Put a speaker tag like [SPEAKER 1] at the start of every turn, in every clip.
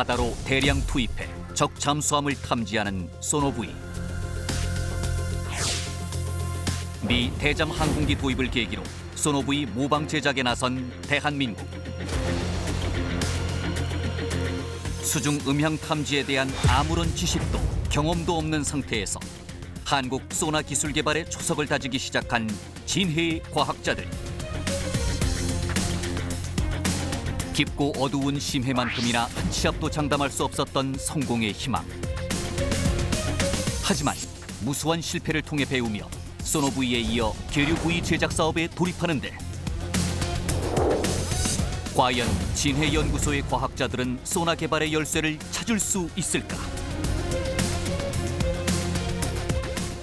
[SPEAKER 1] 바다로 대량 투입해 적 잠수함을 탐지하는 소노부이. 미 대잠 항공기 도입을 계기로 소노부이 모방 제작에 나선 대한민국. 수중 음향 탐지에 대한 아무런 지식도 경험도 없는 상태에서 한국 소나 기술 개발의 초석을 다지기 시작한 진해의 과학자들. 깊고 어두운 심해만큼이나 한 치 앞도 장담할 수 없었던 성공의 희망. 하지만 무수한 실패를 통해 배우며 소노부이에 이어 계류부이 제작 사업에 돌입하는데, 과연 진해연구소의 과학자들은 소나 개발의 열쇠를 찾을 수 있을까?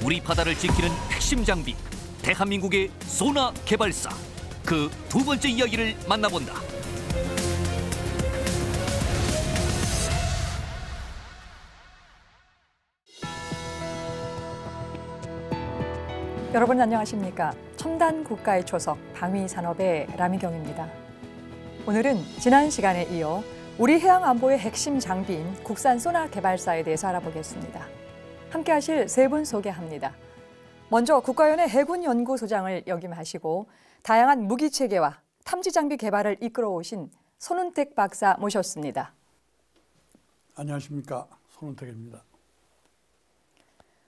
[SPEAKER 1] 우리 바다를 지키는 핵심 장비, 대한민국의 소나 개발사. 그 두 번째 이야기를 만나본다.
[SPEAKER 2] 여러분 안녕하십니까? 첨단 국가의 초석 방위산업의 라미경입니다. 오늘은 지난 시간에 이어 우리 해양 안보의 핵심 장비인 국산 소나 개발사에 대해서 알아보겠습니다. 함께 하실 세 분 소개합니다. 먼저 국가연의 해군연구소장을 역임하시고 다양한 무기체계와 탐지장비 개발을 이끌어오신 손은택 박사 모셨습니다.
[SPEAKER 3] 안녕하십니까? 손은택입니다.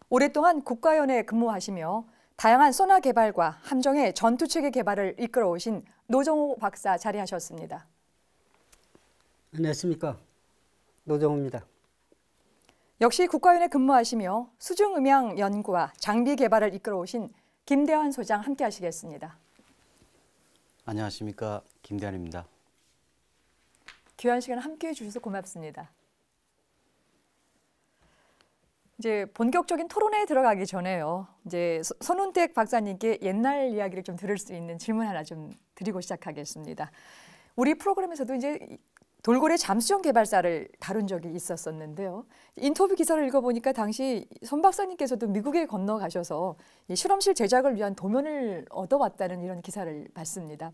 [SPEAKER 2] 오랫동안 국가연에 근무하시며 다양한 소나 개발과 함정의 전투체계 개발을 이끌어오신 노정호 박사 자리하셨습니다.
[SPEAKER 4] 안녕하십니까? 노정호입니다.
[SPEAKER 2] 역시 국가연에 근무하시며 수중음향 연구와 장비 개발을 이끌어오신 김대환 소장 함께 하시겠습니다.
[SPEAKER 5] 안녕하십니까? 김대환입니다.
[SPEAKER 2] 귀한 시간 함께해 주셔서 고맙습니다. 이제 본격적인 토론에 들어가기 전에요. 이제 손은택 박사님께 옛날 이야기를 좀 들을 수 있는 질문 하나 좀 드리고 시작하겠습니다. 우리 프로그램에서도 이제 돌고래 잠수정 개발사를 다룬 적이 있었었는데요. 인터뷰 기사를 읽어보니까 당시 손 박사님께서도 미국에 건너가셔서 이 실험실 제작을 위한 도면을 얻어왔다는 이런 기사를 봤습니다.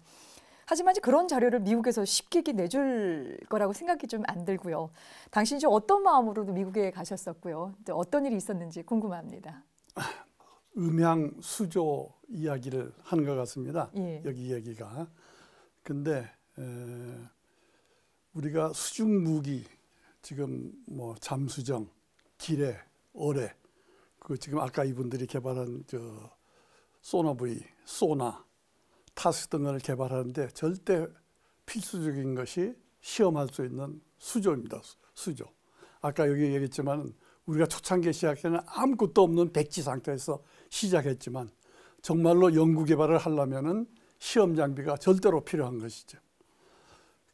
[SPEAKER 2] 하지만 이제 그런 자료를 미국에서 쉽게 내줄 거라고 생각이 좀 안 들고요. 당시 이제 어떤 마음으로도 미국에 가셨었고요. 또 어떤 일이 있었는지 궁금합니다.
[SPEAKER 3] 음향 수조 이야기를 하는 것 같습니다.
[SPEAKER 2] 예.
[SPEAKER 3] 여기 얘기가. 근데 우리가 수중 무기 지금 뭐 잠수정, 기뢰, 어뢰, 그 지금 아까 이분들이 개발한 소노부이, 소나, 타스 등을 개발하는데 절대 필수적인 것이 시험할 수 있는 수조입니다. 수조. 아까 여기 얘기했지만 우리가 초창기에 시작에는 아무것도 없는 백지 상태에서 시작했지만 정말로 연구 개발을 하려면은 시험 장비가 절대로 필요한 것이죠.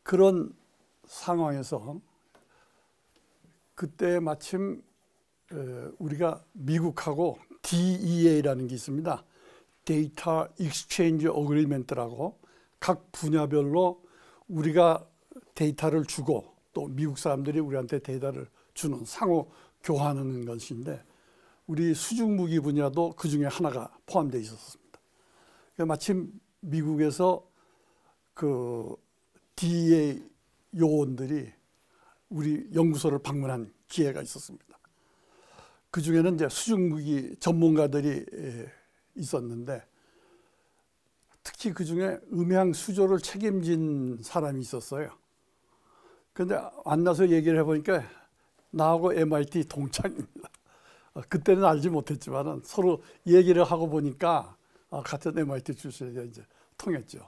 [SPEAKER 3] 그런 상황에서 그때 마침 우리가 미국하고 DEA라는 게 있습니다. 데이터 익스체인지 어그리먼트라고 각 분야별로 우리가 데이터를 주고 또 미국 사람들이 우리한테 데이터를 주는 상호 교환하는 것인데 우리 수중 무기 분야도 그 중에 하나가 포함되어 있었습니다. 마침 미국에서 그 DEA 요원들이 우리 연구소를 방문한 기회가 있었습니다. 그 중에는 이제 수중 무기 전문가들이 있었는데 특히 그 중에 음향 수조를 책임진 사람이 있었어요. 그런데 만나서 얘기를 해보니까 나하고 MIT 동창입니다. 그때는 알지 못했지만 서로 얘기를 하고 보니까 같은 MIT 출신이 이제 통했죠.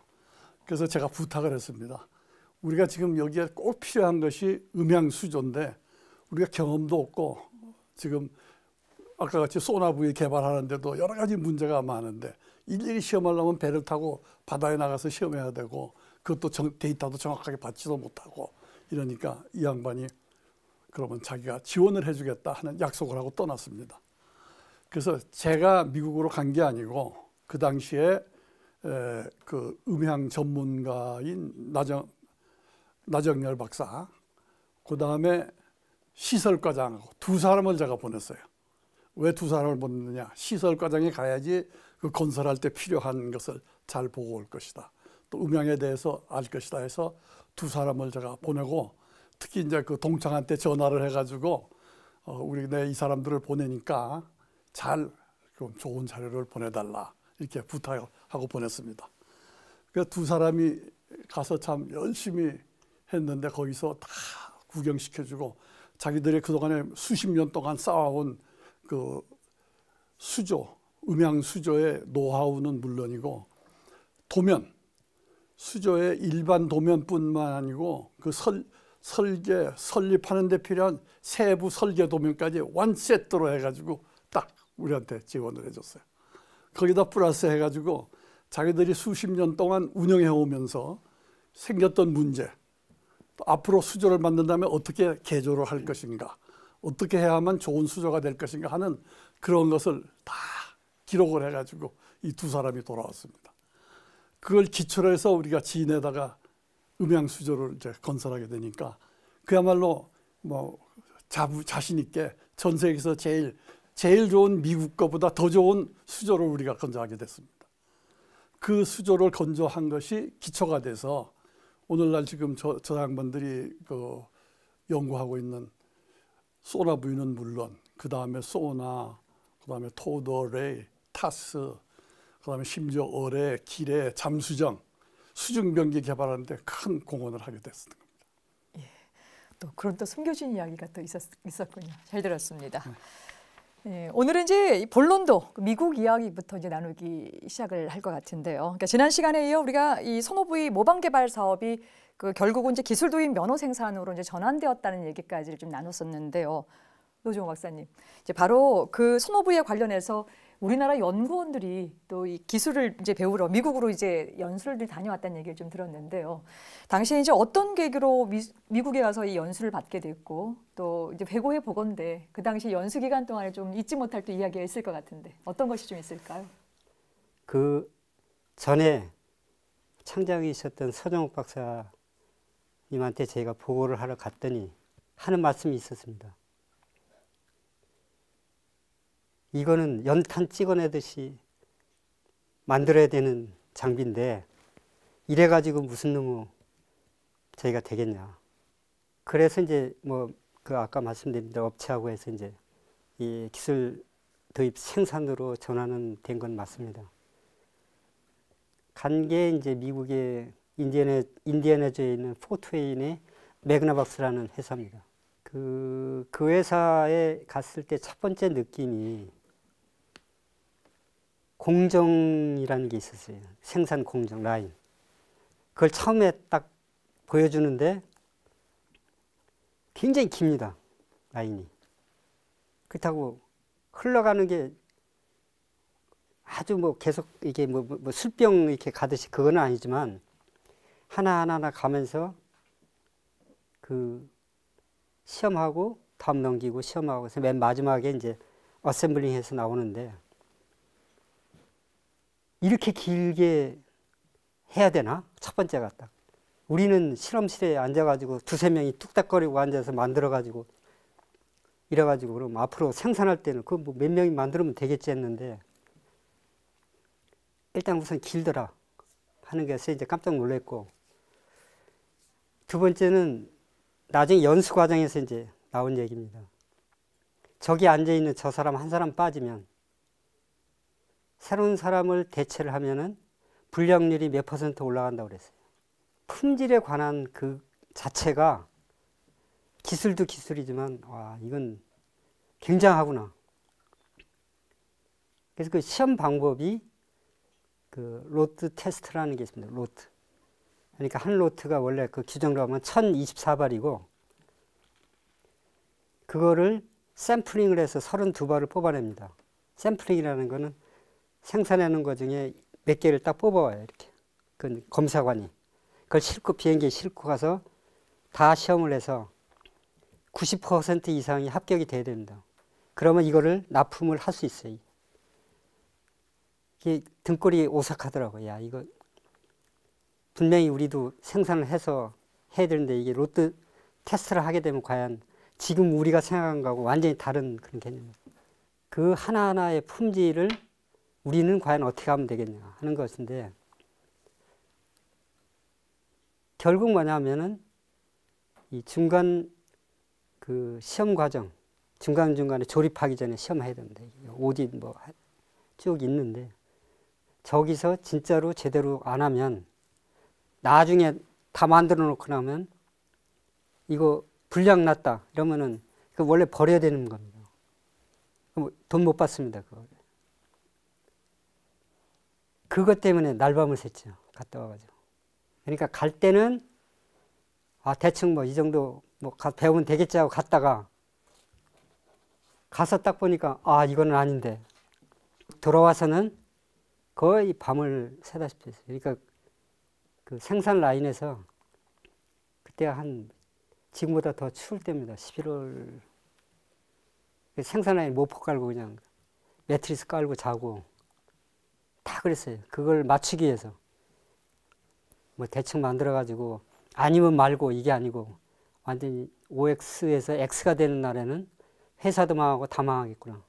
[SPEAKER 3] 그래서 제가 부탁을 했습니다. 우리가 지금 여기에 꼭 필요한 것이 음향 수조인데 우리가 경험도 없고 지금 아까 같이 소나부이 개발하는데도 여러 가지 문제가 많은데 일일이 시험하려면 배를 타고 바다에 나가서 시험해야 되고 그것도 데이터도 정확하게 받지도 못하고 이러니까 이 양반이 그러면 자기가 지원을 해주겠다 하는 약속을 하고 떠났습니다. 그래서 제가 미국으로 간 게 아니고 그 당시에 그 음향 전문가인 나정열 박사, 그 다음에 시설과장하고 두 사람을 제가 보냈어요. 왜 두 사람을 보냈느냐? 시설과장이 가야지 그 건설할 때 필요한 것을 잘 보고 올 것이다. 또 음향에 대해서 알 것이다 해서 두 사람을 제가 보내고 특히 이제 그 동창한테 전화를 해가지고 우리 내 이 사람들을 보내니까 잘 좀 좋은 자료를 보내달라 이렇게 부탁하고 보냈습니다. 그 두 사람이 가서 참 열심히 했는데 거기서 다 구경시켜주고 자기들이 그동안에 수십 년 동안 쌓아온 그 수조, 음향 수조의 노하우는 물론이고 도면, 수조의 일반 도면뿐만 아니고 그 설계, 설립하는 데 필요한 세부 설계 도면까지 원세트로 해가지고 딱 우리한테 지원을 해줬어요. 거기다 플러스 해가지고 자기들이 수십 년 동안 운영해 오면서 생겼던 문제, 또 앞으로 수조를 만든다면 어떻게 개조를 할 것인가, 어떻게 해야만 좋은 수조가 될 것인가 하는 그런 것을 다 기록을 해가지고 이 두 사람이 돌아왔습니다. 그걸 기초로 해서 우리가 진에다가 음향 수조를 이제 건설하게 되니까 그야말로 뭐 자신 있게 전 세계에서 제일 좋은 미국 거보다 더 좋은 수조를 우리가 건조하게 됐습니다. 그 수조를 건조한 것이 기초가 돼서 오늘날 지금 저 양반들이 그 연구하고 있는 소나부유는 물론 그 다음에 소나, 그 다음에 토드어레이, 타스, 그 다음에 심지어 어뢰, 기뢰, 잠수정, 수중병기 개발하는데 큰 공헌을 하게 됐습니다.
[SPEAKER 2] 예, 또 그런 또 숨겨진 이야기가 또 있었군요. 잘 들었습니다. 예, 오늘은 이제 본론도 미국 이야기부터 이제 나누기 시작을 할 것 같은데요. 그러니까 지난 시간에 이어 우리가 이 소노부의 모방 개발 사업이 그 결국은 이제 기술 도입 면허 생산으로 이제 전환되었다는 얘기까지를 좀 나눴었는데요. 노종호 박사님, 이제 바로 그 소노부에 관련해서 우리나라 연구원들이 또 이 기술을 이제 배우러 미국으로 이제 연수를 다녀왔다는 얘기를 좀 들었는데요. 당시에 이제 어떤 계기로 미국에 가서 이 연수를 받게 됐고 또 이제 회고해 보건데 그 당시 연수 기간 동안에 좀 잊지 못할 또 이야기가 있을 것 같은데 어떤 것이 좀 있을까요?
[SPEAKER 4] 그 전에 창작이셨던 서정욱 박사님한테 제가 보고를 하러 갔더니 하는 말씀이 있었습니다. 이거는 연탄 찍어내듯이 만들어야 되는 장비인데 이래가지고 무슨 놈의 저희가 되겠냐. 그래서 이제 뭐 그 아까 말씀드린 업체하고 해서 이제 이 기술 도입 생산으로 전환은 된 건 맞습니다. 간 게 이제 미국의 인디애나주에 있는 포트웨인의 매그나박스라는 회사입니다. 그 회사에 갔을 때 첫 번째 느낌이 공정이라는 게 있었어요. 생산 공정 라인. 그걸 처음에 딱 보여주는데 굉장히 깁니다. 라인이. 그렇다고 흘러가는 게 아주 뭐 계속 이게 뭐 술병 이렇게 가듯이 그건 아니지만 하나하나 가면서 그 시험하고 다음 넘기고 시험하고 해서 맨 마지막에 이제 어셈블링해서 나오는데 이렇게 길게 해야 되나? 첫 번째가 딱. 우리는 실험실에 앉아가지고 두세 명이 뚝딱거리고 앉아서 만들어가지고 이래가지고 그럼 앞으로 생산할 때는 그 뭐 몇 명이 만들면 되겠지 했는데 일단 우선 길더라 하는 게서 이제 깜짝 놀랐고 두 번째는 나중에 연수 과정에서 이제 나온 얘기입니다. 저기 앉아있는 저 사람 한 사람 빠지면 새로운 사람을 대체를 하면은 불량률이 몇 % 올라간다고 그랬어요. 품질에 관한 그 자체가 기술도 기술이지만 와 이건 굉장하구나. 그래서 그 시험 방법이 그 로트 테스트라는 게 있습니다. 로트. 그러니까 한 로트가 원래 그 규정으로 하면 1024발이고 그거를 샘플링을 해서 32발을 뽑아냅니다. 샘플링이라는 거는 생산하는 것 중에 몇 개를 딱 뽑아와요. 이렇게. 그 검사관이. 그걸 싣고 비행기에 싣고 가서 다 시험을 해서 90% 이상이 합격이 돼야 됩니다. 그러면 이거를 납품을 할 수 있어요. 이게 등골이 오싹하더라고요. 야, 이거 분명히 우리도 생산을 해서 해야 되는데 이게 로트 테스트를 하게 되면 과연 지금 우리가 생각한 거하고 완전히 다른 그런 개념입니다. 그 하나하나의 품질을 우리는 과연 어떻게 하면 되겠냐 하는 것인데 결국 뭐냐면은 이 중간 그 시험 과정, 중간중간에 조립하기 전에 시험해야 됩니다. 오딘 뭐 쭉 있는데 저기서 진짜로 제대로 안 하면 나중에 다 만들어 놓고 나면 이거 불량 났다 이러면은 그 원래 버려야 되는 겁니다. 돈 못 받습니다. 그것 때문에 날밤을 샜죠. 갔다 와가지고. 그러니까 갈 때는 아 대충 뭐 이 정도 뭐 배우면 되겠지 하고 갔다가 가서 딱 보니까 아 이거는 아닌데 돌아와서는 거의 밤을 새다시피 했어요. 그러니까 그 생산 라인에서 그때가 한 지금보다 더 추울 때입니다. 11월 생산 라인 모포 깔고 그냥 매트리스 깔고 자고 다 그랬어요. 그걸 맞추기 위해서 뭐 대충 만들어 가지고 아니면 말고 이게 아니고 완전히 OX에서 X가 되는 날에는 회사도 망하고 다 망하겠구나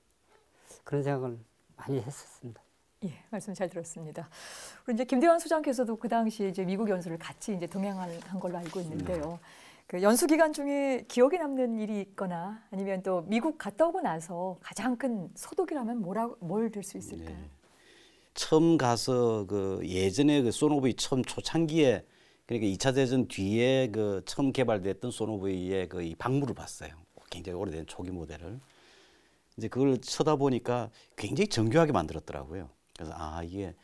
[SPEAKER 4] 그런 생각을 많이 했었습니다.
[SPEAKER 2] 예, 말씀 잘 들었습니다. 그리고 이제 김대환 소장께서도 그 당시에 이제 미국 연수를 같이 이제 동행한 걸로 알고 있는데요. 그 연수 기간 중에 기억에 남는 일이 있거나 아니면 또 미국 갔다 오고 나서 가장 큰 소득이라면 뭘 들 수 있을까요?
[SPEAKER 5] 네. 처음 가서 그 예전에 그 소노브이 처음 초창기에 그러니까 2차 대전 뒤에 그 처음 개발됐던 소노브이의 그 이 박물을 봤어요. 굉장히 오래된 초기 모델을. 이제 그걸 쳐다보니까 굉장히 정교하게 만들었더라고요. 그래서 아 이게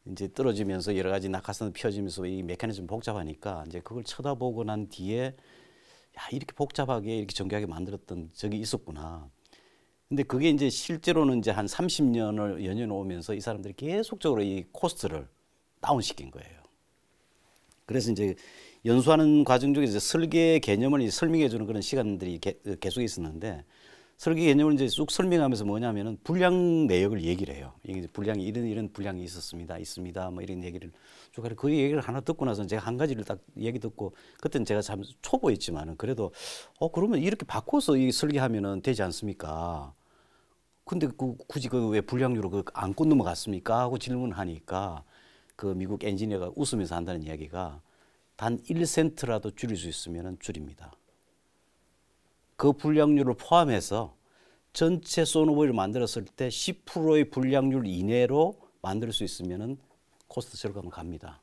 [SPEAKER 5] 이제 떨어지면서 여러 가지 낙하산 펴지면서 이 메커니즘 복잡하니까 이제 그걸 쳐다보고 난 뒤에 야 이렇게 복잡하게 이렇게 정교하게 만들었던 적이 있었구나. 근데 그게 이제 실제로는 이제 한 30년을 연연 오면서 이 사람들이 계속적으로 이 코스트를 다운시킨 거예요. 그래서 이제 연수하는 과정 중에 이제 설계 개념을 이제 설명해 주는 그런 시간들이 계속 있었는데 설계 개념을 이제 쭉 설명하면서 뭐냐면은 불량 내역을 얘기를 해요. 이게 이제 불량이 이런 불량이 있습니다. 뭐 이런 얘기를 쭉 하는 그 얘기를 하나 듣고 나서 제가 한 가지를 딱 얘기 듣고 그때는 제가 참 초보였지만은 그래도 그러면 이렇게 바꿔서 이 설계하면은 되지 않습니까? 근데 굳이 왜 불량률을 안고 넘어갔습니까? 하고 질문하니까 그 미국 엔지니어가 웃으면서 한다는 이야기가 단 1센트라도 줄일 수 있으면 줄입니다. 그 불량률을 포함해서 전체 소노보이를 만들었을 때 10%의 불량률 이내로 만들 수 있으면 코스트 절감을 갑니다.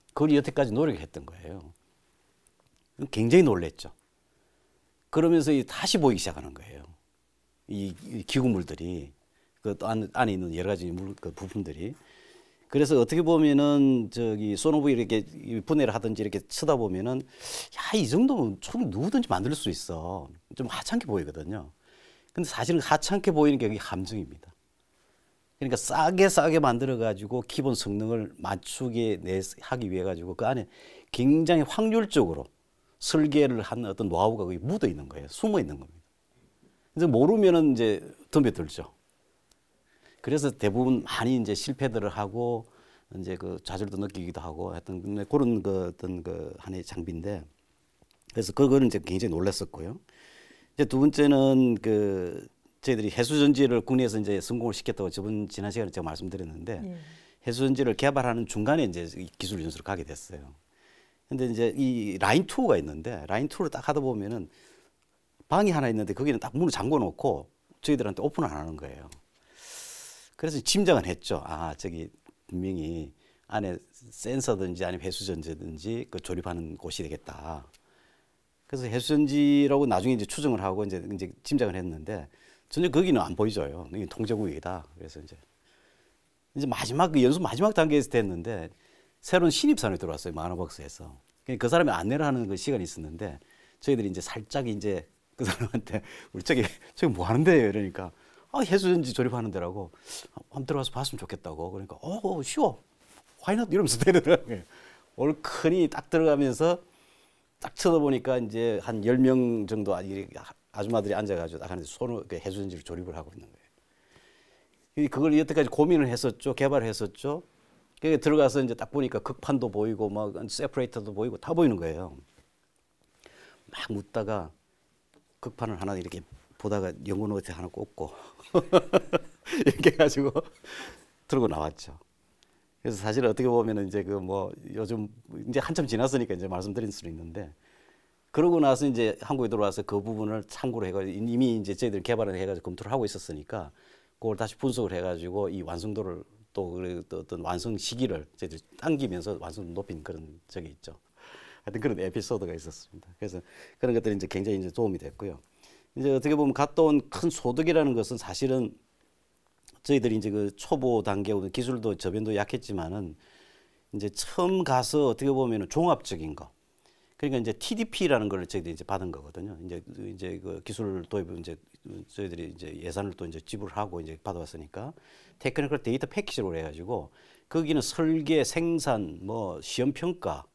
[SPEAKER 5] 그걸 여태까지 노력했던 거예요. 굉장히 놀랬죠. 그러면서 다시 보이기 시작하는 거예요. 이 기구물들이 그 안에 있는 여러 가지 그 부품들이. 그래서 어떻게 보면은 저기 소노브이 이렇게 분해를 하든지 이렇게 쳐다보면은 야, 이 정도면 총 누구든지 만들 수 있어. 좀 하찮게 보이거든요. 근데 사실은 하찮게 보이는 게 그게 함정입니다. 그러니까 싸게 만들어 가지고 기본 성능을 맞추게 하기 위해 가지고 그 안에 굉장히 확률적으로 설계를 한 어떤 노하우가 거기 묻어 있는 거예요. 숨어 있는 겁니다. 그래서 모르면은 이제 덤벼들죠. 그래서 대부분 많이 이제 실패들을 하고 이제 그 좌절도 느끼기도 하고 하여튼 그런 그 어떤 그 하나의 장비인데 그래서 그거는 이제 굉장히 놀랐었고요. 이제 두 번째는 그 저희들이 해수전지를 국내에서 이제 성공을 시켰다고 지난 시간에 제가 말씀드렸는데 해수전지를 개발하는 중간에 이제 기술 연수를 가게 됐어요. 근데 이제 이 라인 2가 있는데 라인 2를 딱 하다 보면은 방이 하나 있는데 거기는 딱 문을 잠궈 놓고 저희들한테 오픈을 안 하는 거예요. 그래서 짐작은 했죠. 아, 저기 분명히 안에 센서든지 아니면 해수전지든지 그 조립하는 곳이 되겠다. 그래서 해수전지라고 나중에 이제 추정을 하고 이제 짐작을 했는데 전혀 거기는 안 보이죠요. 이게 통제구역이다. 그래서 이제 마지막 그 연수 마지막 단계에서 됐는데 새로운 신입사원이 들어왔어요. 마너벅스에서. 그 사람이 안내를 하는 그 시간이 있었는데 저희들이 이제 살짝 이제 그 사람한테 우리 저기 뭐 하는데요? 이러니까 해수전지 조립하는 데라고 한번 들어가서 봤으면 좋겠다고. 그러니까 쉬워. Why not? 이러면서 데리더라고요. 얼큰이 딱 들어가면서 딱 쳐다보니까 이제 한 10명 정도 아줌마들이 앉아가지고 딱 하는데 해수전지를 조립을 하고 있는 거예요. 그걸 여태까지 고민을 했었죠. 개발을 했었죠. 그게 들어가서 이제 딱 보니까 극판도 보이고 막 세퍼레이터도 보이고 다 보이는 거예요. 막 묻다가 극판을 하나 이렇게 보다가 연구 노트 하나 꽂고 이렇게 해가지고 들고 나왔죠. 그래서 사실 어떻게 보면은 이제 그 뭐 요즘 이제 한참 지났으니까 이제 말씀드릴 수는 있는데 그러고 나서 이제 한국에 들어와서 그 부분을 참고로 해가지고 이미 이제 저희들 개발을 해가지고 검토를 하고 있었으니까 그걸 다시 분석을 해가지고 이 완성도를 또 어떤 완성 시기를 저희들이 당기면서 완성도 높인 그런 적이 있죠. 하여튼 그런 에피소드가 있었습니다. 그래서 그런 것들이 이제 굉장히 이제 도움이 됐고요. 이제 어떻게 보면 갔다 온 큰 소득이라는 것은 사실은 저희들이 이제 그 초보 단계 기술도 저변도 약했지만은 이제 처음 가서 어떻게 보면은 종합적인 거. 그러니까 이제 TDP라는 걸 저희들이 이제 받은 거거든요. 이제 그 기술 도입을 이제 저희들이 이제 예산을 또 이제 지불하고 이제 받아왔으니까 테크니컬 데이터 패키지로 해가지고 거기는 설계, 생산, 뭐 시험 평가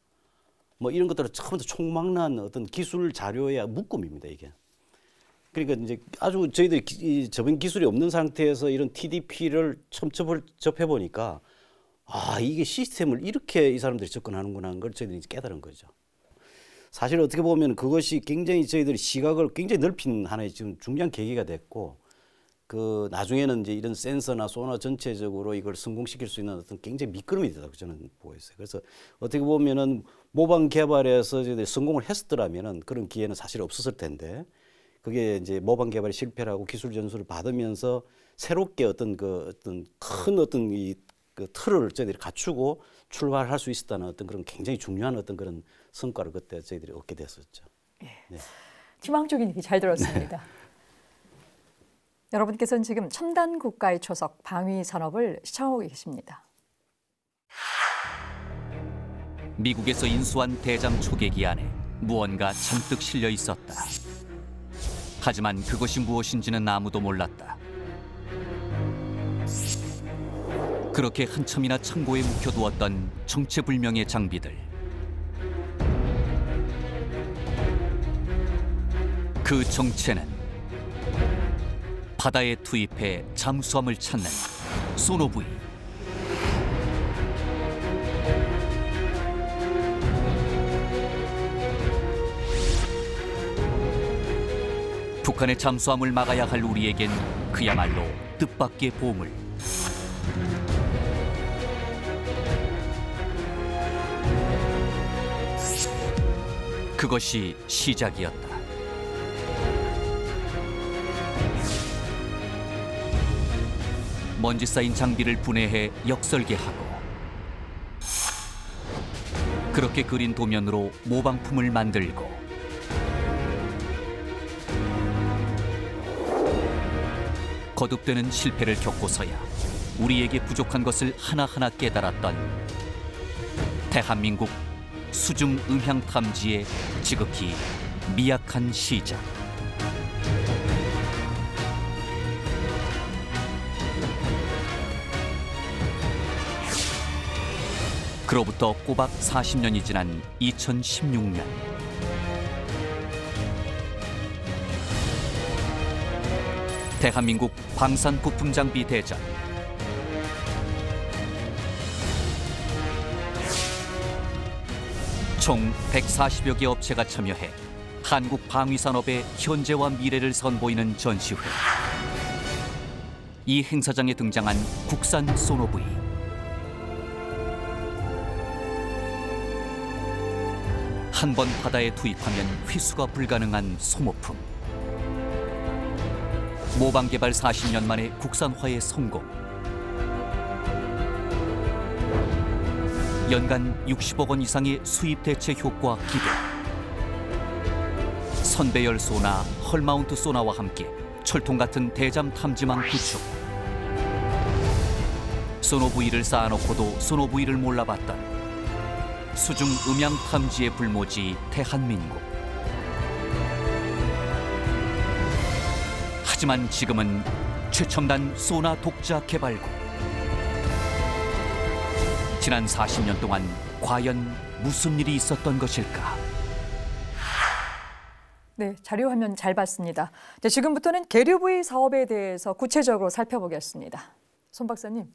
[SPEAKER 5] 뭐 이런 것들을 처음부터 총망라한 어떤 기술 자료의 묶음입니다, 이게. 그러니까 이제 아주 저희들이 접은 기술이 없는 상태에서 이런 TDP를 처음 접해 보니까 아, 이게 시스템을 이렇게 이 사람들이 접근하는구나 하는 걸 저희들이 깨달은 거죠. 사실 어떻게 보면 그것이 굉장히 저희들이 시각을 굉장히 넓힌 하나의 지금 중요한 계기가 됐고, 그 나중에는 이제 이런 센서나 소나 전체적으로 이걸 성공시킬 수 있는 어떤 굉장히 밑거름이 되다고 저는 보고 있어요. 그래서 어떻게 보면은 모방 개발에서 저희들이 성공을 했었더라면은 그런 기회는 사실 없었을 텐데, 그게 이제 모방 개발이 실패를 하고 기술 전수를 받으면서 새롭게 어떤 큰 어떤 그 틀을 저희들이 갖추고 출발할 수 있었다는 어떤 그런 굉장히 중요한 어떤 그런 성과를 그때 저희들이 얻게 됐었죠.
[SPEAKER 2] 예.
[SPEAKER 5] 네.
[SPEAKER 2] 희망적인 얘기 잘 들었습니다. 여러분께서는 지금 첨단 국가의 초석 방위 산업을 시청하고 계십니다.
[SPEAKER 1] 미국에서 인수한 대잠 초계기 안에 무언가 잔뜩 실려 있었다. 하지만 그것이 무엇인지는 아무도 몰랐다. 그렇게 한참이나 창고에 묵혀두었던 정체불명의 장비들. 그 정체는 바다에 투입해 잠수함을 찾는 소노부이. 북한의 잠수함을 막아야 할 우리에겐 그야말로 뜻밖의 보물. 그것이 시작이었다. 먼지 쌓인 장비를 분해해 역설계하고, 그렇게 그린 도면으로 모방품을 만들고, 거듭되는 실패를 겪고서야 우리에게 부족한 것을 하나하나 깨달았던 대한민국 수중 음향 탐지의 지극히 미약한 시작. 그로부터 꼬박 40년이 지난 2016년. 대한민국 방산 부품 장비 대전. 총 140여 개 업체가 참여해 한국 방위 산업의 현재와 미래를 선보이는 전시회. 이 행사장에 등장한 국산 소노부이. 한 번 바다에 투입하면 회수가 불가능한 소모품. 모방 개발 40년 만에 국산화의 성공. 연간 60억 원 이상의 수입 대체 효과 기대. 선배열 소나, 헐마운트 소나와 함께 철통 같은 대잠 탐지망 구축. 소노부이를 쌓아놓고도 소노부이를 몰라봤던 수중 음향 탐지의 불모지 대한민국. 하지만 지금은 최첨단 소나 독자 개발국. 지난 40년 동안 과연 무슨 일이 있었던 것일까?
[SPEAKER 2] 네, 자료 화면 잘 봤습니다. 네, 지금부터는 계류부위 사업에 대해서 구체적으로 살펴보겠습니다. 손 박사님,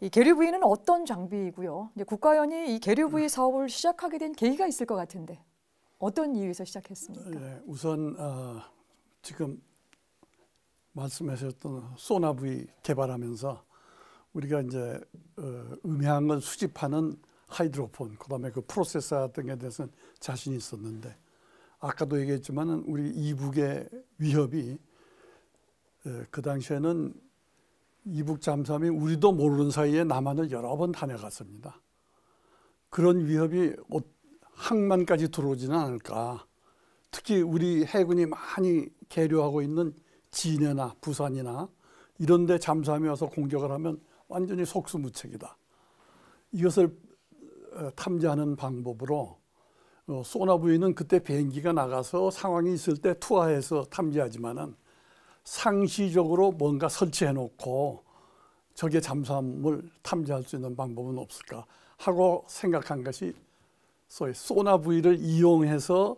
[SPEAKER 2] 이 계류부위는 어떤 장비이고요? 이제 국가연이 이 계류부위 사업을 시작하게 된 계기가 있을 것 같은데 어떤 이유에서 시작했습니까?
[SPEAKER 3] 네, 우선 지금 말씀하셨던 소나부위 개발하면서 우리가 이제 음향을 수집하는 하이드로폰, 그다음에 그 프로세서 등에 대해서는 자신이 있었는데 아까도 얘기했지만은 우리 이북의 위협이 그 당시에는 이북 잠수함이 우리도 모르는 사이에 남한을 여러 번 다녀갔습니다. 그런 위협이 항만까지 들어오지는 않을까. 특히 우리 해군이 많이 계류하고 있는 진해나 부산이나 이런 데 잠수함이 와서 공격을 하면 완전히 속수무책이다. 이것을 탐지하는 방법으로 소나부이는 그때 비행기가 나가서 상황이 있을 때 투하해서 탐지하지만은 상시적으로 뭔가 설치해 놓고 적의 잠수함을 탐지할 수 있는 방법은 없을까 하고 생각한 것이 소위 소나부이를 이용해서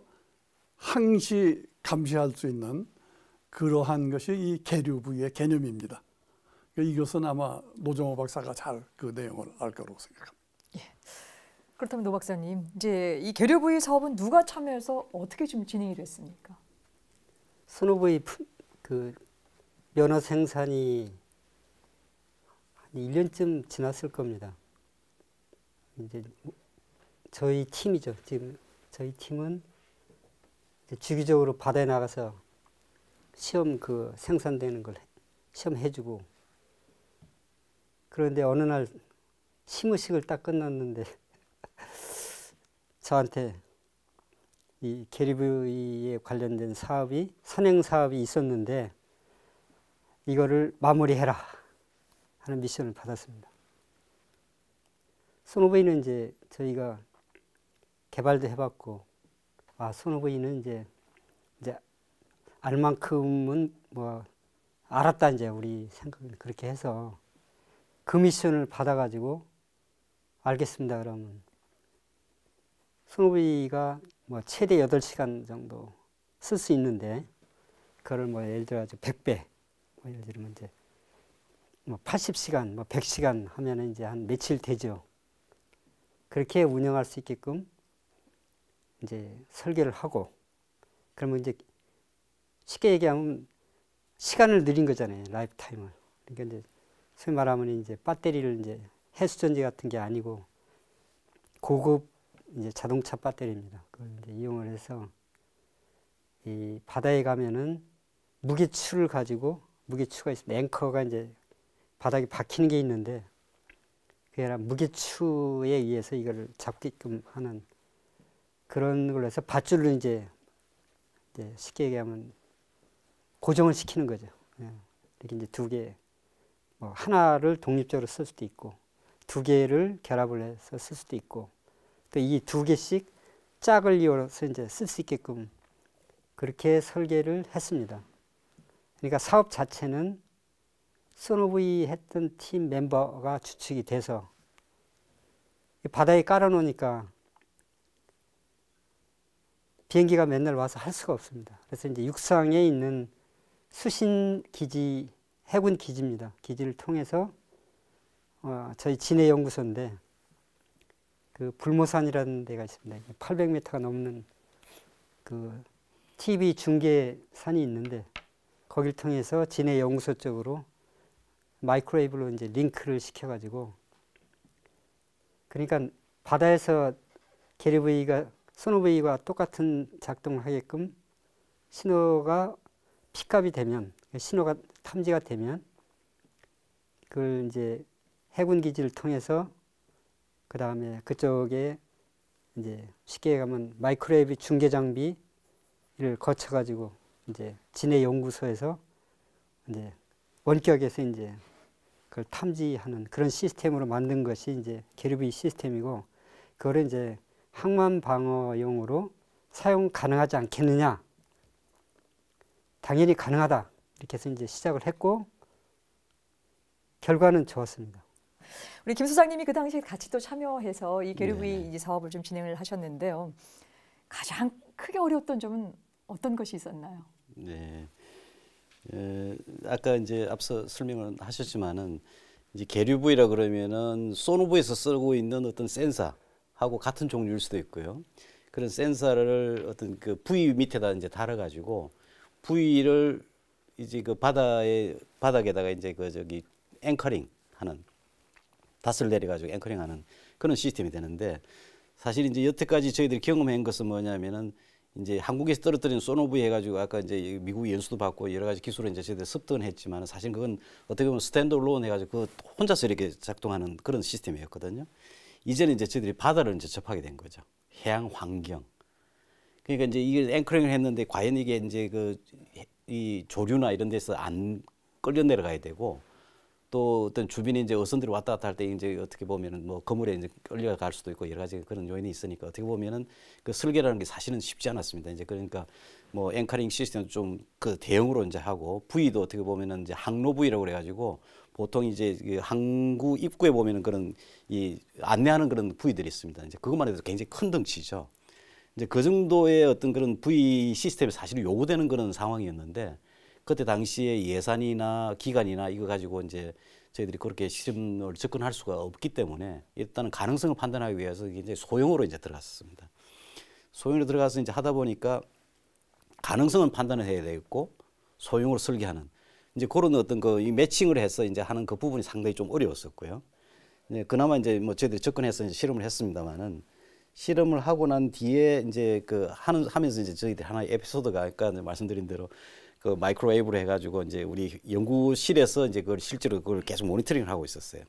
[SPEAKER 3] 항시 감시할 수 있는 그러한 것이 이 계류부의 개념입니다. 이것은 아마 노정호 박사가 잘 그 내용을 알 거라고 생각합니다.
[SPEAKER 2] 예. 그렇다면 노 박사님, 이제 이 계류부의 사업은 누가 참여해서 어떻게 좀 진행이 됐습니까?
[SPEAKER 4] 소노부의 그 면허 생산이 한 1년쯤 지났을 겁니다. 이제 저희 팀이죠. 지금 저희 팀은 이제 주기적으로 바다에 나가서 시험 그 생산되는 걸 시험해주고, 그런데 어느 날 시무식을 딱 끝났는데 저한테 이 계류부에 관련된 사업이 선행 사업이 있었는데 이거를 마무리해라 하는 미션을 받았습니다. 소노부이는 이제 저희가 개발도 해봤고, 소노부이는 이제 알 만큼은 뭐 알았다, 이제 우리 생각은 그렇게 해서 그 미션을 받아가지고 알겠습니다 그러면 소노부이가 뭐 최대 8시간 정도 쓸 수 있는데, 그걸 뭐 예를 들어 100배, 뭐 예를 들면 이제 뭐 80시간, 뭐 100시간 하면은 이제 한 며칠 되죠. 그렇게 운영할 수 있게끔 이제 설계를 하고, 그러면 이제 쉽게 얘기하면 시간을 늘린 거잖아요, 라이프 타임을. 그러니까 이제 소위 말하면 이제 배터리를 이제 해수전지 같은 게 아니고 고급 이제 자동차 배터리입니다. 그걸 이제 이용을 해서 이 바다에 가면은 무게추를 가지고, 무게추가 있습니다. 앵커가 이제 바닥에 박히는 게 있는데, 그게 아니라 무게추에 의해서 이거를 잡게끔 하는 그런 걸로 해서 밧줄로 이제 쉽게 얘기하면 고정을 시키는 거죠. 이렇게 이제 두 개, 뭐 하나를 독립적으로 쓸 수도 있고, 두 개를 결합을 해서 쓸 수도 있고, 또 이 두 개씩 짝을 이어서 이제 쓸 수 있게끔 그렇게 설계를 했습니다. 그러니까 사업 자체는 소노부이 했던 팀 멤버가 주축이 돼서 바다에 깔아놓으니까 비행기가 맨날 와서 할 수가 없습니다. 그래서 이제 육상에 있는 수신 기지, 해군 기지입니다. 기지를 통해서 저희 진해 연구소인데, 그 불모산이라는 데가 있습니다. 800m가 넘는 그 TV 중계산이 있는데, 거길 통해서 진해 연구소 쪽으로 마이크로웨이브로 이제 링크를 시켜가지고, 그러니까 바다에서 계류부위가 소노부위가 똑같은 작동을 하게끔 신호가 픽업이 되면, 신호가 탐지가 되면, 그걸 이제 해군 기지를 통해서 그 다음에 그쪽에 이제 쉽게 가면 마이크로웨이브 중계 장비를 거쳐가지고 이제 진해 연구소에서 이제 원격에서 이제 그걸 탐지하는 그런 시스템으로 만든 것이 이제 계류부위 시스템이고, 그거를 이제 항만 방어용으로 사용 가능하지 않겠느냐. 당연히 가능하다. 이렇게 해서 이제 시작을 했고, 결과는 좋았습니다.
[SPEAKER 2] 우리 김 소장님이 그 당시에 같이 또 참여해서 이 계류부위 이제 사업을 좀 진행을 하셨는데요. 가장 크게 어려웠던 점은 어떤 것이 있었나요?
[SPEAKER 5] 네. 아까 이제 앞서 설명을 하셨지만은 이제 계류부위라 그러면은 소노부에서 쓰고 있는 어떤 센서하고 같은 종류일 수도 있고요. 그런 센서를 어떤 그 부위 밑에다 이제 달아가지고 부위를 이제 그 바닥에다가 이제 그 저기 앵커링 하는, 닷을 내려가지고 앵커링하는 그런 시스템이 되는데, 사실 이제 여태까지 저희들이 경험한 것은 뭐냐면은 이제 한국에서 떨어뜨린 소노부이 해가지고 아까 이제 미국 연수도 받고 여러 가지 기술을 이제 저희들 습득은 했지만 사실 그건 어떻게 보면 스탠드얼론 해가지고 그 혼자서 이렇게 작동하는 그런 시스템이었거든요. 이제는 이제 저희들이 바다를 이제 접하게 된 거죠. 해양 환경. 그러니까 이제 이게 앵커링을 했는데 과연 이게 이제 이 조류나 이런 데서 안 끌려 내려가야 되고 또 어떤 주변에 이제 어선들이 왔다 갔다 할 때 이제 어떻게 보면은 뭐 그물에 이제 끌려갈 수도 있고 여러 가지 그런 요인이 있으니까 어떻게 보면은 그 설계라는 게 사실은 쉽지 않았습니다. 이제 그러니까 뭐 앵커링 시스템도 좀 그 대형으로 이제 하고 부위도 어떻게 보면은 이제 항로 부위라고 그래가지고 보통 이제 그 항구 입구에 보면은 그런 이 안내하는 그런 부위들이 있습니다. 이제 그것만 해도 굉장히 큰 덩치죠. 이제 그 정도의 어떤 그런 부위 시스템이 사실은 요구되는 그런 상황이었는데 그때 당시에 예산이나 기간이나 이거 가지고 이제 저희들이 그렇게 시스템을 접근할 수가 없기 때문에 일단은 가능성을 판단하기 위해서 이제 소형으로 이제 들어갔습니다. 소형으로 들어가서 이제 하다 보니까 가능성은 판단을 해야 되겠고 소형으로 설계하는 이제 그런 어떤 이 매칭을 해서 이제 하는 그 부분이 상당히 좀 어려웠었고요. 이제 그나마 이제 뭐 저희들이 접근해서 이제 실험을 했습니다만은 실험을 하고 난 뒤에 이제 하면서 이제 저희들이 하나의 에피소드가 아까 말씀드린 대로 그 마이크로웨이브로 해가지고 이제 우리 연구실에서 이제 그걸 실제로 그걸 계속 모니터링을 하고 있었어요.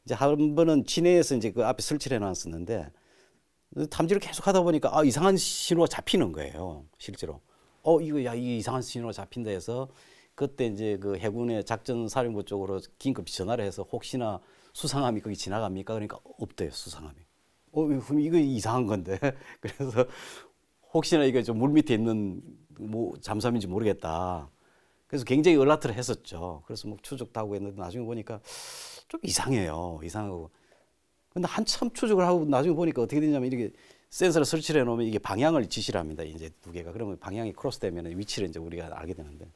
[SPEAKER 5] 이제 한 번은 진해에서 이제 그 앞에 설치를 해놨었는데 탐지를 계속 하다 보니까 이상한 신호가 잡히는 거예요. 실제로. 이 이상한 신호가 잡힌다 해서 그때 이제 그 해군의 작전사령부 쪽으로 긴급히 전화를 해서 혹시나 수상함이 거기 지나갑니까? 그러니까 없대요, 수상함이. 그럼 이거 이상한 건데. 그래서 혹시나 이게 좀 물 밑에 있는 뭐 잠수함인지 모르겠다. 그래서 굉장히 연락을 했었죠. 그래서 뭐 추적도 하고 했는데 나중에 보니까 좀 이상하고. 근데 한참 추적을 하고 나중에 보니까 어떻게 되냐면 이렇게 센서를 설치를 해놓으면 이게 방향을 지시를 합니다. 이제 두 개가. 그러면 방향이 크로스되면 위치를 이제 우리가 알게 되는데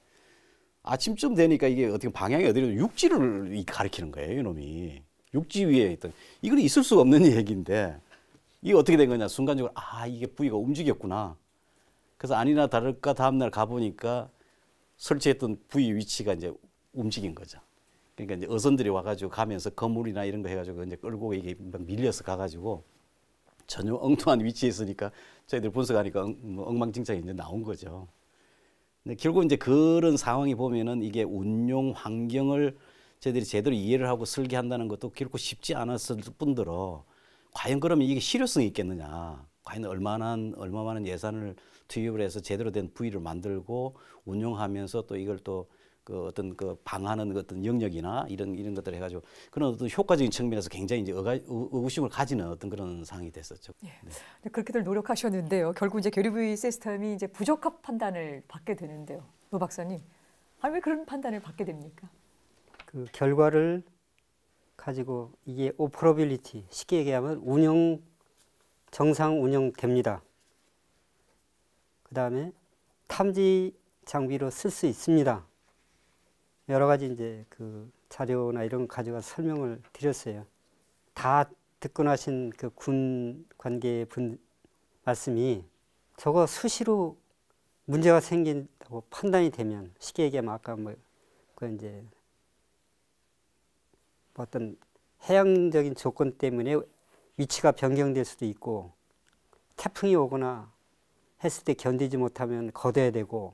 [SPEAKER 5] 아침쯤 되니까 이게 어떻게 방향이 어디로 육지를 가리키는 거예요, 이놈이. 육지 위에 있던. 이건 있을 수가 없는 얘기인데 이게 어떻게 된 거냐. 순간적으로 이게 부위가 움직였구나. 그래서 아니나 다를까 다음날 가보니까 설치했던 부위 위치가 이제 움직인 거죠. 그러니까 이제 어선들이 와가지고 가면서 거물이나 이런 거 해가지고 이제 끌고 이게 막 밀려서 가가지고 전혀 엉뚱한 위치에 있으니까 저희들 분석하니까 엉망진창이 이제 나온 거죠. 근데 결국 이제 그런 상황이 보면은 이게 운용 환경을 저희들이 제대로 이해를 하고 설계한다는 것도 결코 쉽지 않았을 뿐더러 과연 그러면 이게 실효성이 있겠느냐. 과연 얼마나 많은 예산을 투입을 해서 제대로 된 부위를 만들고 운용하면서 또 이걸 또 그 어떤 그 방하는 어떤 영역이나 이런 것들을 해가지고 그런 어떤 효과적인 측면에서 굉장히 이제 의구심을 가지는 어떤 그런 상황이 됐었죠.
[SPEAKER 2] 네. 그렇게들 노력하셨는데요. 결국 이제 교류부위 시스템이 이제 부적합 판단을 받게 되는데요. 노 박사님, 왜 그런 판단을 받게 됩니까?
[SPEAKER 4] 그 결과를 가지고 이게 오퍼러빌리티, 쉽게 얘기하면 정상 운영됩니다. 그 다음에 탐지 장비로 쓸 수 있습니다. 여러 가지 이제 그 자료나 이런 거 가져가서 설명을 드렸어요. 다 듣고 나신 그 군 관계 분 말씀이 저거 수시로 문제가 생긴다고 판단이 되면 쉽게 얘기하면 아까 그 이제 어떤 해양적인 조건 때문에 위치가 변경될 수도 있고 태풍이 오거나 했을 때 견디지 못하면 걷어야 되고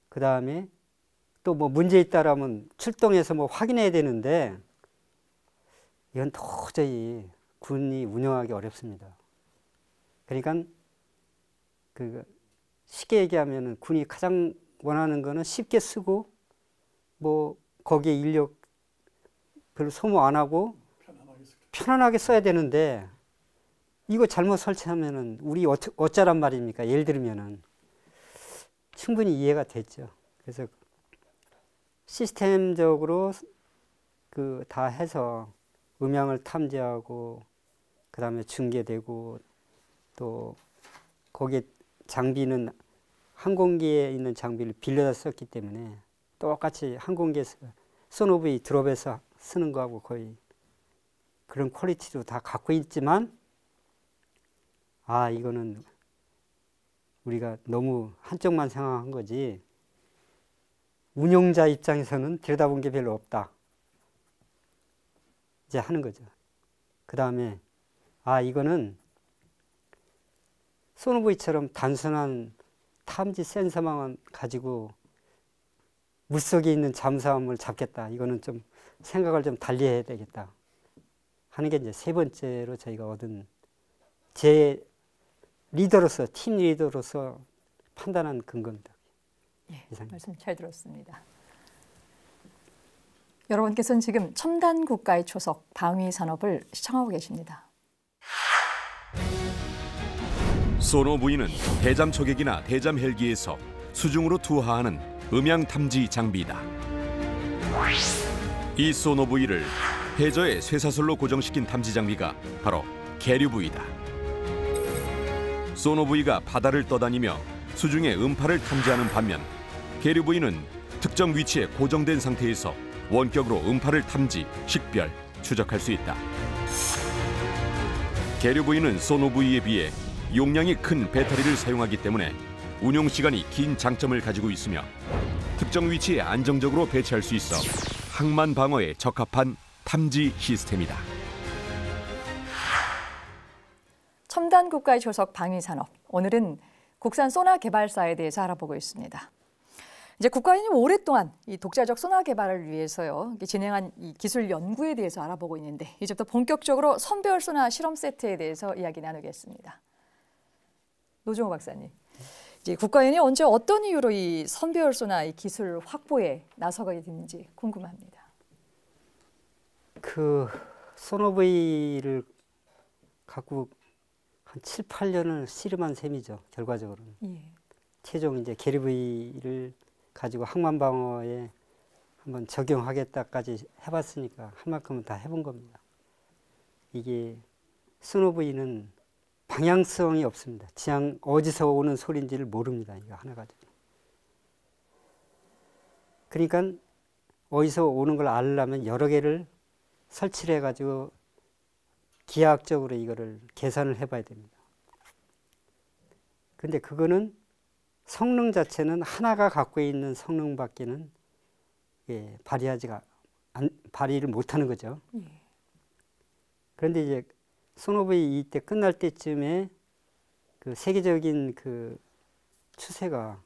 [SPEAKER 4] 그 다음에 또 뭐 문제 있다라면 출동해서 뭐 확인해야 되는데 이건 도저히 군이 운영하기 어렵습니다. 그러니까 그 쉽게 얘기하면은 군이 가장 원하는 거는 쉽게 쓰고 뭐 거기에 인력 별로 소모 안 하고 편안하게 써야 되는데 이거 잘못 설치하면은 우리 어쩌란 말입니까? 예를 들면은 충분히 이해가 됐죠. 그래서 시스템적으로 그 다 해서 음향을 탐지하고 그 다음에 중계되고 또 거기에 장비는 항공기에 있는 장비를 빌려다 썼기 때문에 똑같이 항공기에서 소노브이 드롭에서 쓰는 거하고 거의 그런 퀄리티도 다 갖고 있지만 이거는 우리가 너무 한쪽만 생각한 거지 운영자 입장에서는 들여다본 게 별로 없다. 이제 하는 거죠. 그 다음에 이거는 소노부이처럼 단순한 탐지 센서만 가지고 물속에 있는 잠수함을 잡겠다. 이거는 좀 생각을 좀 달리 해야 되겠다 하는 게 이제 세 번째로 저희가 얻은 제 리더로서, 팀 리더로서 판단한 근거입니다.
[SPEAKER 2] 예, 말씀 잘 들었습니다. 여러분께서는 지금 첨단 국가의 초석 방위 산업을 시청하고 계십니다.
[SPEAKER 6] 소노부이는 대잠 초계기나 대잠 헬기에서 수중으로 투하하는 음향 탐지 장비이다. 이 소노부이를 해저에 쇠사슬로 고정시킨 탐지 장비가 바로 계류부이다. 소노부이가 바다를 떠다니며 수중의 음파를 탐지하는 반면 계류부이는 특정 위치에 고정된 상태에서 원격으로 음파를 탐지, 식별, 추적할 수 있다. 계류부이는 소노부이에 비해 용량이 큰 배터리를 사용하기 때문에 운용 시간이 긴 장점을 가지고 있으며 특정 위치에 안정적으로 배치할 수 있어 항만 방어에 적합한 탐지 시스템이다.
[SPEAKER 2] 첨단 국가의 초석 방위 산업. 오늘은 국산 소나 개발사에 대해서 알아보고 있습니다. 이제 국가인이 오랫동안 이 독자적 소나 개발을 위해서요 진행한 이 기술 연구에 대해서 알아보고 있는데 이제부터 본격적으로 선배열 소나 실험 세트에 대해서 이야기 나누겠습니다. 노종호 박사님, 이제 국가인이 언제 어떤 이유로 이 선배열 소나 이 기술 확보에 나서게 됐는지 궁금합니다.
[SPEAKER 4] 그 소노부이를 갖고 한 7, 8년을 씨름한 셈이죠. 결과적으로는.
[SPEAKER 2] 예.
[SPEAKER 4] 최종 이제 계류부이를 가지고 항만 방어에 한번 적용하겠다까지 해봤으니까 한 만큼은 다 해본 겁니다. 이게 소노부이는 방향성이 없습니다. 그냥 어디서 오는 소리인지를 모릅니다. 이거 하나 가지고. 그러니까 어디서 오는 걸 알려면 여러 개를 설치를 해가지고 기하학적으로 이거를 계산을 해봐야 됩니다. 근데 그거는 성능 자체는 하나가 갖고 있는 성능밖에는 발휘를 못하는 거죠. 그런데 이제 소노부이 이때 끝날 때쯤에 그 세계적인 그 추세가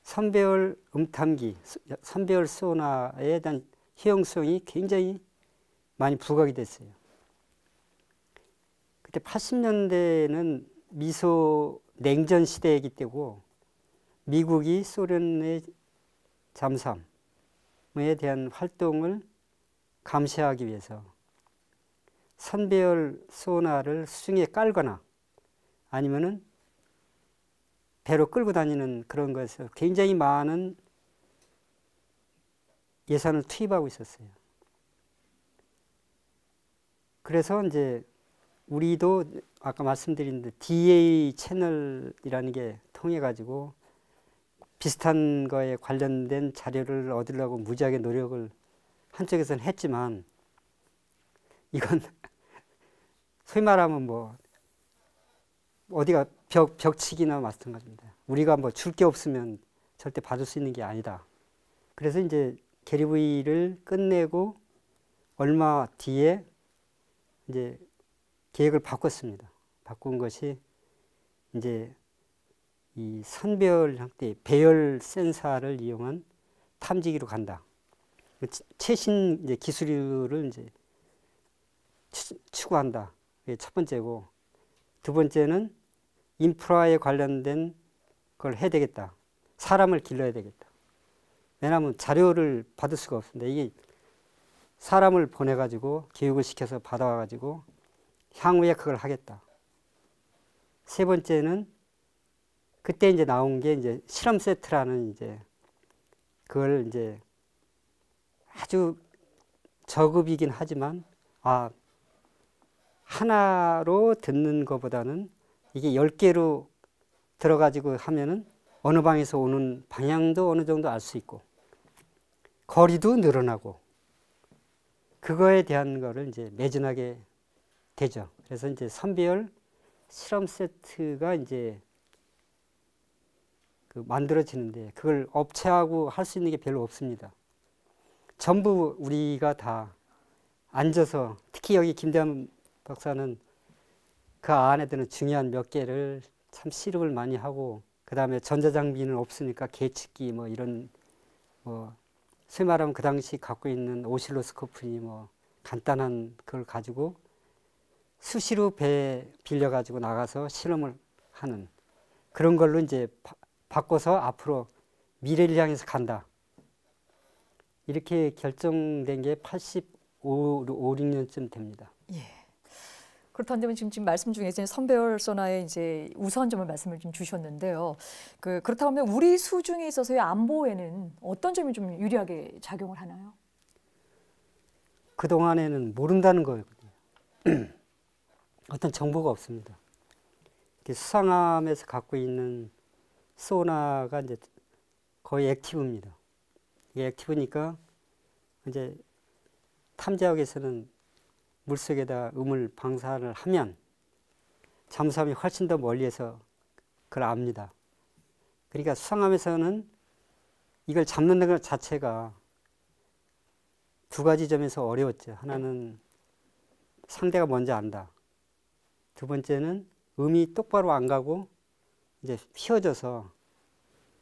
[SPEAKER 4] 선배열 음탐기, 선배열 소나에 대한 효용성이 굉장히 많이 부각이 됐어요. 그때 80년대는 미소 냉전 시대이기 때문에 미국이 소련의 잠수함에 대한 활동을 감시하기 위해서 선배열 소나를 수중에 깔거나 아니면은 배로 끌고 다니는 그런 것에서 굉장히 많은 예산을 투입하고 있었어요. 그래서 이제 우리도 아까 말씀드린 DA 채널이라는 게 통해 가지고 비슷한 거에 관련된 자료를 얻으려고 무지하게 노력을 한쪽에서는 했지만 이건 소위 말하면 뭐 어디가 벽치기나 마찬가지입니다. 우리가 뭐 줄 게 없으면 절대 받을 수 있는 게 아니다. 그래서 이제 계류부이를 끝내고 얼마 뒤에 이제 계획을 바꿨습니다. 바꾼 것이 이제 이 선배열 형태의 배열 센서를 이용한 탐지기로 간다. 최신 이제 기술을 이제 추구한다. 이게 첫 번째고, 두 번째는 인프라에 관련된 걸 해야 되겠다. 사람을 길러야 되겠다. 왜냐하면 자료를 받을 수가 없습니다. 이게 사람을 보내가지고 교육을 시켜서 받아와가지고 향후에 그걸 하겠다. 세 번째는 그때 이제 나온 게 이제 실험 세트라는 이제 그걸 이제 아주 저급이긴 하지만 하나로 듣는 것보다는 이게 10개로 들어가지고 하면은 어느 방에서 오는 방향도 어느 정도 알 수 있고 거리도 늘어나고 그거에 대한 거를 이제 매진하게 되죠. 그래서 이제 선배열 실험 세트가 이제 그 만들어지는데 그걸 업체하고 할 수 있는 게 별로 없습니다. 전부 우리가 다 앉아서, 특히 여기 김대한 박사는 그 안에 드는 중요한 몇 개를 참 실험을 많이 하고, 그 다음에 전자장비는 없으니까 계측기 뭐 이런 뭐 소위 말하면 그 당시 갖고 있는 오실로스코프니 뭐 간단한 그걸 가지고 수시로 배 빌려가지고 나가서 실험을 하는 그런 걸로 이제 바꿔서 앞으로 미래를 향해서 간다. 이렇게 결정된 게 85, 6년쯤 됩니다.
[SPEAKER 2] 예. 그렇다면 지금 말씀 중에서 선배열 소나의 이제 우선점을 말씀을 좀 주셨는데요. 그렇다고 하면 우리 수중에 있어서의 안보에는 어떤 점이 좀 유리하게 작용을 하나요?
[SPEAKER 4] 그 동안에는 모른다는 거거든요. 어떤 정보가 없습니다. 수상함에서 갖고 있는 소나가 이제 거의 액티브입니다. 이게 액티브니까 이제 탐지학에서는 물속에다 음을 방사를 하면 잠수함이 훨씬 더 멀리에서 그걸 압니다. 그러니까 수상함에서는 이걸 잡는 것 자체가 두 가지 점에서 어려웠죠. 하나는 상대가 먼저 안다. 두 번째는 음이 똑바로 안 가고 이제 휘어져서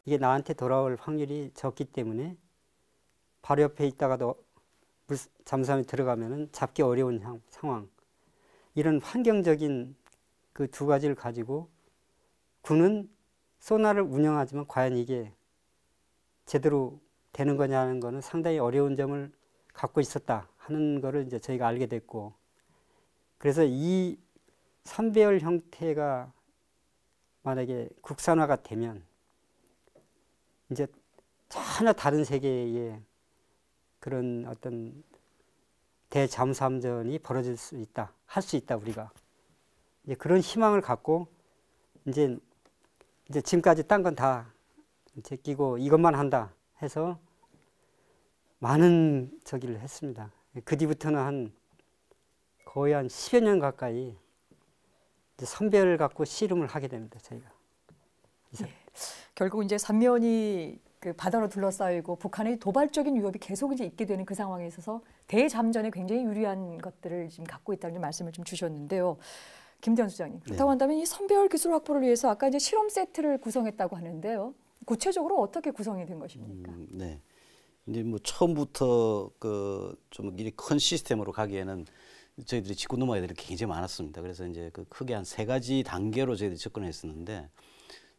[SPEAKER 4] 이게 나한테 돌아올 확률이 적기 때문에 바로 옆에 있다가도 잠수함에 들어가면은 잡기 어려운 상황. 이런 환경적인 그 두 가지를 가지고 군은 소나를 운영하지만 과연 이게 제대로 되는 거냐는 거는 상당히 어려운 점을 갖고 있었다 하는 거를 이제 저희가 알게 됐고, 그래서 이 선배열 형태가 만약에 국산화가 되면 이제 전혀 다른 세계의 그런 어떤 대잠수함전이 벌어질 수 있다, 할 수 있다. 우리가 이제 그런 희망을 갖고 이제 지금까지 딴 건 다 제끼고 이것만 한다 해서 많은 저기를 했습니다. 그 뒤부터는 거의 한 10여 년 가까이 이제 선배를 갖고 씨름을 하게 됩니다. 저희가.
[SPEAKER 2] 예. 결국 이제 삼면이 그 바다로 둘러싸이고 북한의 도발적인 위협이 계속 이제 있게 되는 그 상황에 있어서 대잠전에 굉장히 유리한 것들을 지금 갖고 있다는 말씀을 좀 주셨는데요. 김대현 수장님, 그렇다고 한다면 이 선배열 기술 확보를 위해서 아까 이제 실험 세트를 구성했다고 하는데요. 구체적으로 어떻게 구성이 된 것입니까?
[SPEAKER 5] 네, 이제 뭐 처음부터 좀 이렇게 큰 시스템으로 가기에는 저희들이 짚고 넘어야 될 게 굉장히 많았습니다. 그래서 이제 크게 한 3가지 단계로 저희들이 접근했었는데,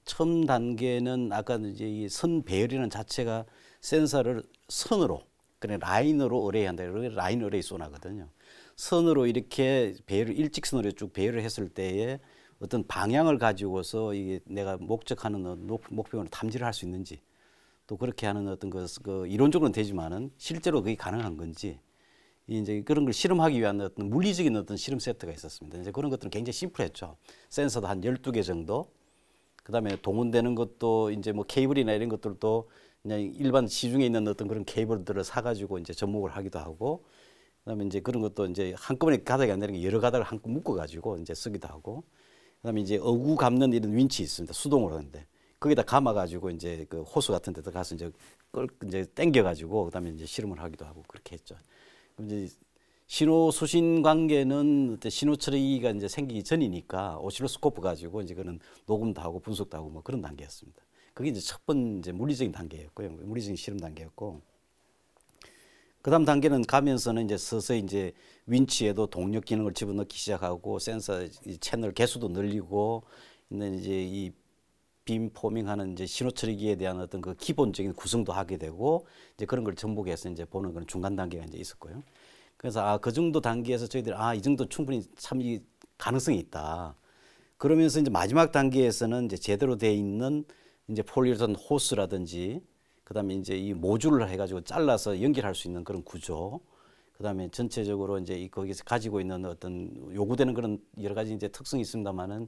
[SPEAKER 5] 처음 단계는 아까 이제 이 선 배열이라는 자체가 센서를 선으로, 그냥 라인으로 어레이한다. 라인 어레이 소나거든요. 선으로 이렇게 배열을 일직선으로 쭉 배열을 했을 때에 어떤 방향을 가지고서 이게 내가 목적하는 목표를 탐지를 할 수 있는지, 또 그렇게 하는 어떤 그 이론적으로는 되지만은 실제로 그게 가능한 건지, 이제 그런 걸 실험하기 위한 어떤 물리적인 어떤 실험 세트가 있었습니다. 이제 그런 것들은 굉장히 심플했죠. 센서도 한 12개 정도. 그다음에 동원되는 것도 이제 뭐 케이블이나 이런 것들도 그냥 일반 시중에 있는 어떤 그런 케이블들을 사가지고 이제 접목을 하기도 하고, 그다음에 이제 그런 것도 이제 한꺼번에 가닥이 안 되는 게 여러 가닥을 한꺼번에 묶어가지고 이제 쓰기도 하고, 그다음에 이제 어구 감는 이런 윈치 있습니다. 수동으로 하는데 거기다 감아가지고 이제 그 호수 같은 데다 가서 이제 당겨가지고 그다음에 이제 실험을 하기도 하고 그렇게 했죠. 그럼 이제 신호 수신 관계는 신호 처리가 이제 생기기 전이니까 오실로스코프 가지고 이제 그런 녹음도 하고 분석도 하고 뭐 그런 단계였습니다. 그게 이제 첫 번째 물리적인 단계였고요. 물리적인 실험 단계였고, 그다음 단계는 가면서는 이제 서서히 이제 윈치에도 동력 기능을 집어넣기 시작하고, 센서 채널 개수도 늘리고, 이제 이 빔 포밍하는 이제 신호 처리기에 대한 어떤 그 기본적인 구성도 하게 되고, 이제 그런 걸 접목해서 이제 보는 그런 중간 단계가 이제 있었고요. 그래서 그 정도 단계에서 저희들이 이 정도 충분히 참 이 가능성이 있다. 그러면서 이제 마지막 단계에서는 이제 제대로 돼 있는 이제 폴리우레탄 호스라든지, 그다음에 이제 이 모듈을 해가지고 잘라서 연결할 수 있는 그런 구조, 그다음에 전체적으로 이제 거기서 가지고 있는 어떤 요구되는 그런 여러 가지 이제 특성이 있습니다만은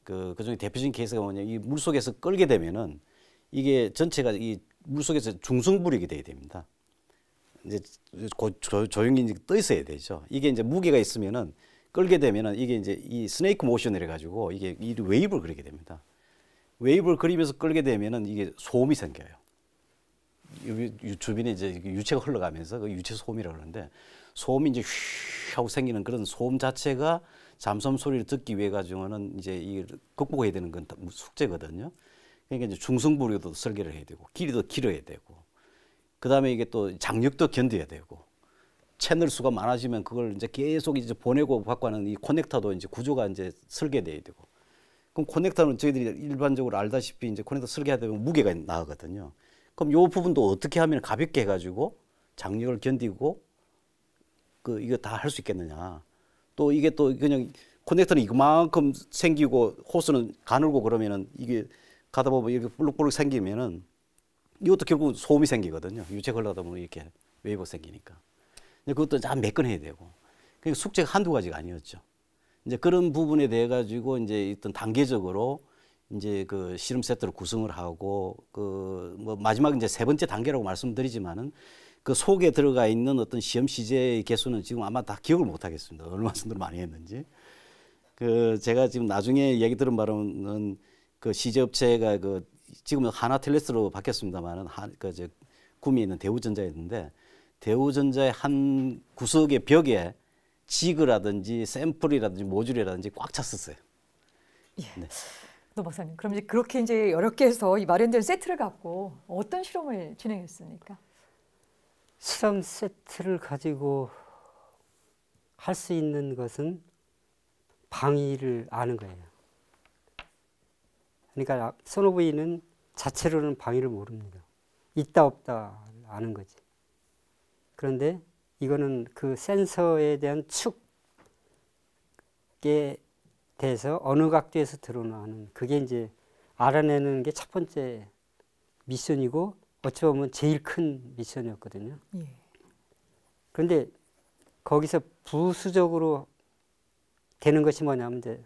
[SPEAKER 5] 그중에 대표적인 케이스가 뭐냐, 이 물속에서 끌게 되면은 이게 전체가 이 물속에서 중성부력이 돼야 됩니다. 이제 조용히 이제 떠 있어야 되죠. 이게 이제 무게가 있으면은 끌게 되면은 이게 이제 이 스네이크 모션을 해가지고 이게 이 웨이브를 그리게 됩니다. 웨이브를 그리면서 끌게 되면은 이게 소음이 생겨요. 주변에 이제 유체가 흘러가면서 그 유체 소음이라고 하는데, 소음이 이제 휘 하고 생기는 그런 소음 자체가 잠수함 소리를 듣기 위해 가지고는 이제 이 극복해야 되는 건 숙제거든요. 그러니까 이제 중성부류도 설계를 해야 되고 길이도 길어야 되고 그다음에 이게 또 장력도 견뎌야 되고 채널 수가 많아지면 그걸 이제 계속 이제 보내고 받고 하는 이 커넥터도 이제 구조가 이제 설계돼야 되고 그럼 커넥터는 저희들이 일반적으로 알다시피 이제 커넥터 설계하다 보면 무게가 나가거든요. 그럼 요 부분도 어떻게 하면 가볍게 해가지고 장력을 견디고 그 이거 다 할 수 있겠느냐. 또 이게 또 그냥 커넥터는 이만큼 생기고 호스는 가늘고 그러면은 이게 가다 보면 이렇게 볼록볼록 생기면은 이것도 결국 소음이 생기거든요. 유체 흘러다 보면 이렇게 웨이브가 생기니까. 근데 그것도 잘 매끈해야 되고. 그러니까 숙제가 한두 가지가 아니었죠. 이제 그런 부분에 대해 가지고 이제 어떤 단계적으로 이제 그 실험 세트를 구성을 하고 그 뭐 마지막 이제 세 번째 단계라고 말씀드리지만은 그 속에 들어가 있는 어떤 시험 시제의 개수는 지금 아마 다 기억을 못 하겠습니다. 얼마나 말씀들을 많이 했는지. 그 제가 지금 나중에 얘기 들은 바로는 그 시제 업체가 그 지금은 하나텔레스로 바뀌었습니다만은 그저 구미에 있는 대우전자였는데 대우전자의 한 구석의 벽에 지그라든지 샘플이라든지 모듈이라든지 꽉 찼었어요.
[SPEAKER 2] 예.
[SPEAKER 5] 네.
[SPEAKER 2] 노 박사님, 그럼 이제 그렇게 이제 여러 개에서 이 마련된 세트를 갖고 어떤 실험을 진행했습니까?
[SPEAKER 4] 실험 세트를 가지고 할 수 있는 것은 방위를 아는 거예요. 그러니까 소노브이는 자체로는 방위를 모릅니다. 있다 없다 아는 거지. 그런데 이거는 그 센서에 대한 축에 대해서 어느 각도에서 드러나는 그게 이제 알아내는 게 첫 번째 미션이고 어찌 보면 제일 큰 미션이었거든요.
[SPEAKER 2] 예.
[SPEAKER 4] 그런데 거기서 부수적으로 되는 것이 뭐냐면 이제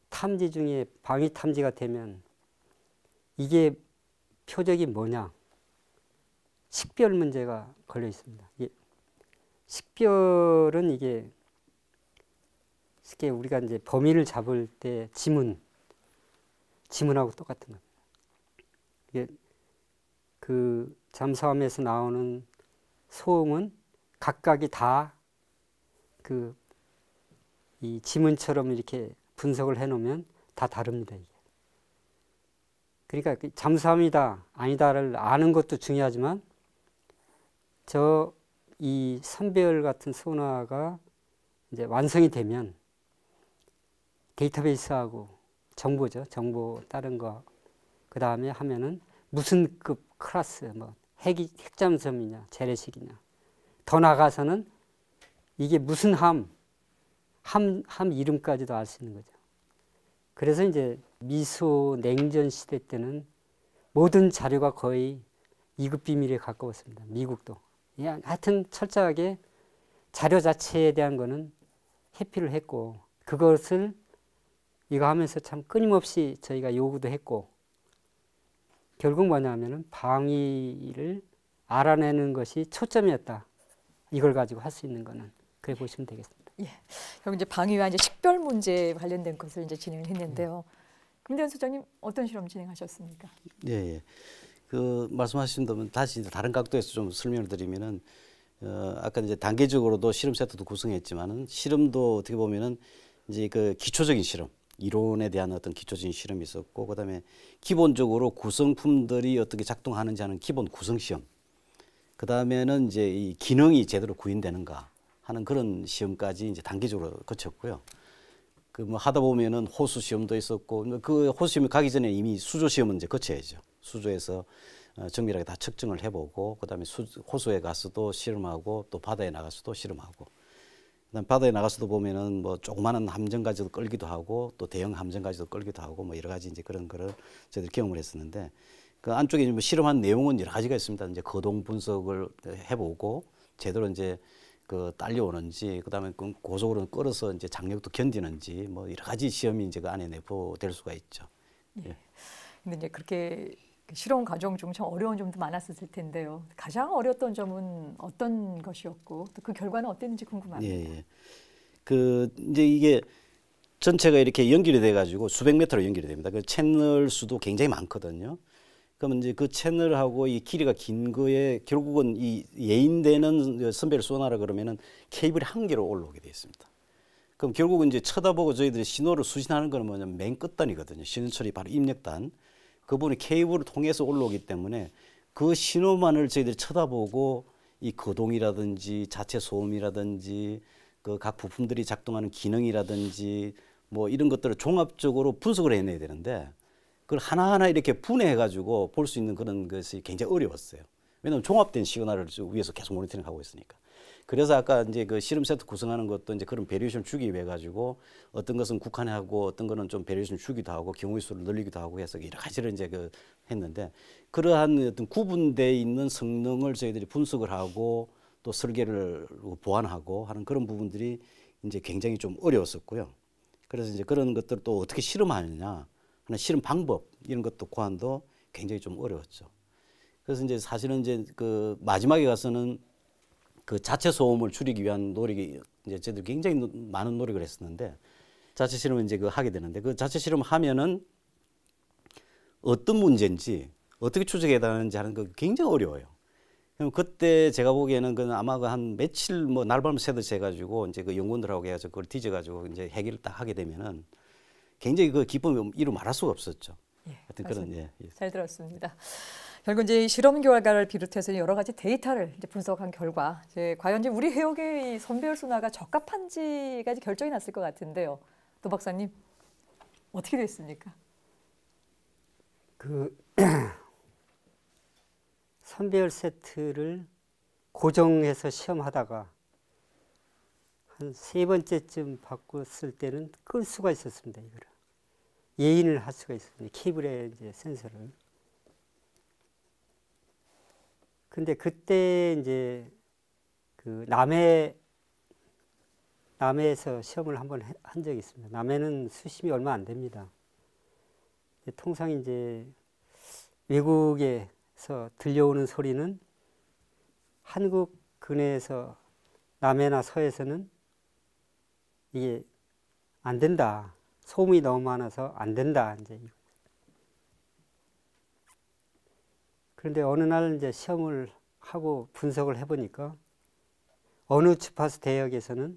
[SPEAKER 4] 탐지 중에 방위 탐지가 되면 이게 표적이 뭐냐? 식별 문제가 걸려 있습니다. 식별은 이게 쉽게 우리가 이제 범인을 잡을 때 지문하고 똑같은 겁니다. 이게 그 잠수함에서 나오는 소음은 각각이 다 그 이 지문처럼 이렇게 분석을 해놓으면 다 다릅니다. 이게. 그러니까 잠수함이다 아니다를 아는 것도 중요하지만 이 선배열 같은 소나가 이제 완성이 되면 데이터베이스하고 정보죠. 정보 다른 거 그 다음에 하면은 무슨 급 클래스 뭐 핵잠수함이냐 재래식이냐 더 나가서는 이게 무슨 함 이름까지도 알 수 있는 거죠. 그래서 이제 미소 냉전 시대 때는 모든 자료가 거의 2급 비밀에 가까웠습니다. 미국도. 하여튼 철저하게 자료 자체에 대한 거는 회피를 했고 그것을 이거 하면서 참 끊임없이 저희가 요구도 했고 결국 뭐냐면은 방위를 알아내는 것이 초점이었다. 이걸 가지고 할 수 있는 거는 그래 보시면 되겠습니다.
[SPEAKER 2] 예. 그럼 이제 방위와 이제 식별 문제 관련된 것을 이제 진행을 했는데요. 김대현 소장님 어떤 실험 진행하셨습니까?
[SPEAKER 5] 예, 예. 그 말씀하신 대로 다시 다른 각도에서 좀 설명을 드리면은 아까 이제 단계적으로도 실험 세트도 구성했지만은 실험도 어떻게 보면은 이제 그 기초적인 실험, 이론에 대한 어떤 기초적인 실험이 있었고 그다음에 기본적으로 구성품들이 어떻게 작동하는지 하는 기본 구성 시험. 그다음에는 이제 이 기능이 제대로 구현되는가 하는 그런 시험까지 이제 단계적으로 거쳤고요. 그 뭐 하다 보면은 호수 시험도 있었고 그 호수 시험에 가기 전에 이미 수조 시험은 이제 거쳐야죠. 수조에서 정밀하게 다 측정을 해보고 그다음에 호수에 가서도 실험하고 또 바다에 나가서도 실험하고 그다음 바다에 나가서도 보면은 뭐 조그마한 함정까지도 끌기도 하고 또 대형 함정까지도 끌기도 하고 뭐 여러 가지 이제 그런 거를 저희들이 경험을 했었는데 그 안쪽에 뭐 실험한 내용은 여러 가지가 있습니다. 이제 거동 분석을 해보고 제대로 이제 그 딸려오는지 그다음에 그 고속으로 끌어서 이제 장력도 견디는지 뭐 여러 가지 시험이 이제 그 안에 내포될 수가 있죠.
[SPEAKER 2] 예. 근데 이제 그렇게 실험 과정 중 참 어려운 점도 많았을 텐데요. 가장 어려웠던 점은 어떤 것이었고 또 그 결과는 어땠는지 궁금합니다.
[SPEAKER 5] 예, 예. 그 이제 이게 전체가 이렇게 연결이 돼 가지고 수백 미터로 연결이 됩니다. 그 채널 수도 굉장히 많거든요. 그러면 이제 그 채널하고 이 길이가 긴 거에 결국은 이 예인되는 선별 소나라 그러면은 케이블이 한 개로 올라오게 돼 있습니다. 그럼 결국은 이제 쳐다보고 저희들이 신호를 수신하는 거는 뭐냐면 맨 끝단이거든요. 신호철이 바로 입력단. 그 부분이 케이블을 통해서 올라오기 때문에 그 신호만을 저희들이 쳐다보고 이 거동이라든지 자체 소음이라든지 그 각 부품들이 작동하는 기능이라든지 뭐 이런 것들을 종합적으로 분석을 해내야 되는데 그걸 하나하나 이렇게 분해해 가지고 볼 수 있는 그런 것이 굉장히 어려웠어요. 왜냐하면 종합된 시그널을 위해서 계속 모니터링하고 있으니까. 그래서 아까 이제 그 실험 세트 구성하는 것도 이제 그런 베리에이션 주기 위해 가지고 어떤 것은 국한하고 어떤 거는 좀 베리에이션 주기도 하고 경우의 수를 늘리기도 하고 해서 여러 가지를 이제 그 했는데 그러한 어떤 구분되어 있는 성능을 저희들이 분석을 하고 또 설계를 보완하고 하는 그런 부분들이 이제 굉장히 좀 어려웠었고요. 그래서 이제 그런 것들을 또 어떻게 실험하느냐 하는 실험 방법 이런 것도 고안도 굉장히 좀 어려웠죠. 그래서 이제 사실은 이제 그 마지막에 가서는 그 자체 소음을 줄이기 위한 노력이 이제 저희들 굉장히 많은 노력을 했었는데 자체 실험을 이제 그 하게 되는데 그 자체 실험을 하면은 어떤 문제인지 어떻게 추적해야 되는지 하는 거 굉장히 어려워요. 그럼 그때 제가 보기에는 그 아마 그 한 며칠 뭐 날밤 새듯이 해가지고 이제 그 연구원들하고 해가지고 그걸 뒤져가지고 이제 해결을 딱 하게 되면은 굉장히 그 기쁨이 이루 말할 수가 없었죠.
[SPEAKER 2] 예,
[SPEAKER 5] 하여튼 그런 예.
[SPEAKER 2] 잘 들었습니다. 결국 이제 실험 결과를 비롯해서 여러 가지 데이터를 이제 분석한 결과 이제 과연 이제 우리 해역의 이 선배열 소나가 적합한지까지 결정이 났을 것 같은데요. 도 박사님 어떻게 됐습니까?
[SPEAKER 4] 그 선배열 세트를 고정해서 시험하다가 한 3번째쯤 바꿨을 때는 끌 수가 있었습니다. 이거를 예인을 할 수가 있었습니다. 케이블에 이제 센서를. 근데 그때 이제 그 남해에서 시험을 한번 한 적이 있습니다. 남해는 수심이 얼마 안 됩니다. 통상 이제 외국에서 들려오는 소리는 한국 근해에서 남해나 서해에서는 이게 안 된다. 소음이 너무 많아서 안 된다. 이제. 그런데 어느 날 이제 시험을 하고 분석을 해보니까 어느 주파수 대역에서는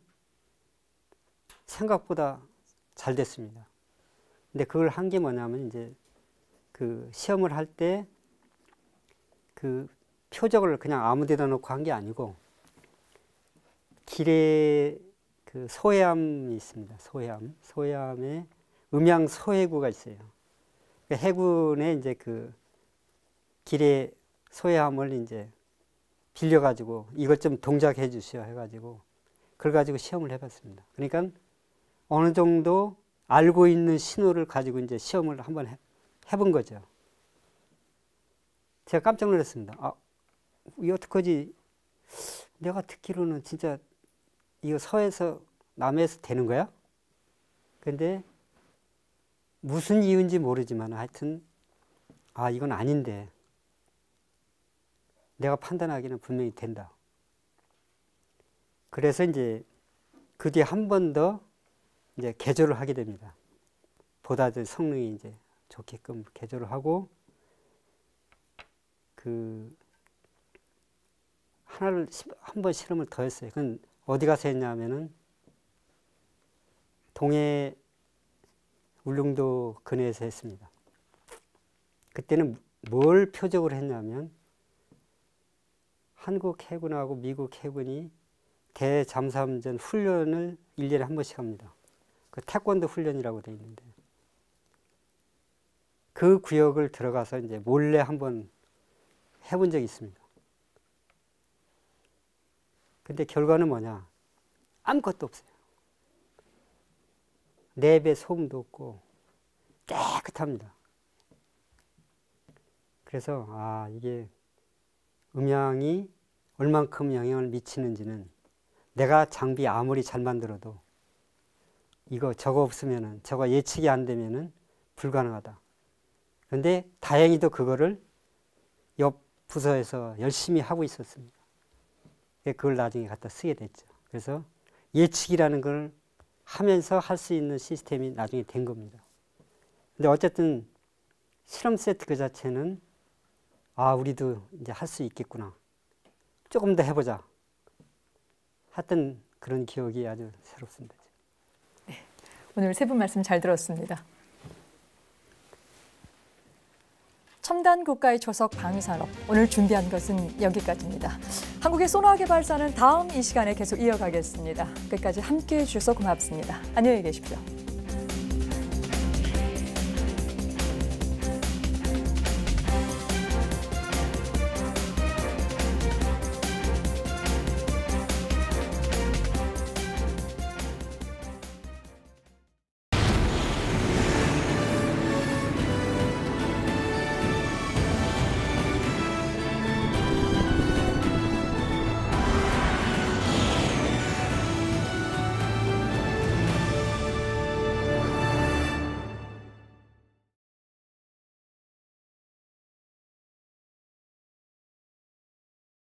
[SPEAKER 4] 생각보다 잘 됐습니다. 근데 그걸 한 게 뭐냐면 이제 그 시험을 할 때 그 표적을 그냥 아무 데다 놓고 한 게 아니고 길에 그 소해암이 있습니다. 소해암에 음양 소해구가 있어요. 그러니까 해군에 이제 그 길에 소해암을 이제 빌려가지고 이것 좀 동작해 주시오 해가지고 그걸 가지고 시험을 해봤습니다. 그러니까 어느 정도 알고 있는 신호를 가지고 이제 시험을 한번 해본 거죠. 제가 깜짝 놀랐습니다. 아, 이 어떡하지? 내가 듣기로는 진짜 이거 서해에서 남해에서 되는 거야? 근데 무슨 이유인지 모르지만 하여튼 아 이건 아닌데 내가 판단하기는 분명히 된다. 그래서 이제 그 뒤에 한 번 더 이제 개조를 하게 됩니다. 보다 더 성능이 이제 좋게끔 개조를 하고 그 하나를 한 번 실험을 더 했어요. 그건 어디 가서 했냐면은 동해 울릉도 근해에서 했습니다. 그때는 뭘 표적으로 했냐면 한국 해군하고 미국 해군이 대잠수함전 훈련을 1년에 한 번씩 합니다. 그 태권도 훈련이라고 되어 있는데 그 구역을 들어가서 이제 몰래 한번 해본 적이 있습니다. 근데 결과는 뭐냐? 아무것도 없어요. 랩에 소음도 없고 깨끗합니다. 그래서 아 이게 음향이 얼만큼 영향을 미치는지는 내가 장비 아무리 잘 만들어도 저거 없으면은 저거 예측이 안 되면은 불가능하다. 그런데 다행히도 그거를 옆 부서에서 열심히 하고 있었습니다. 그걸 나중에 갖다 쓰게 됐죠. 그래서 예측이라는 걸 하면서 할 수 있는 시스템이 나중에 된 겁니다. 근데 어쨌든 실험 세트 그 자체는 아 우리도 이제 할 수 있겠구나. 조금 더 해보자. 했던 그런 기억이 아주 새롭습니다.
[SPEAKER 2] 오늘 세 분 말씀 잘 들었습니다. 첨단 국가의 초석 방위산업, 오늘 준비한 것은 여기까지입니다. 한국의 소나 개발사는 다음 이 시간에 계속 이어가겠습니다. 끝까지 함께해 주셔서 고맙습니다. 안녕히 계십시오.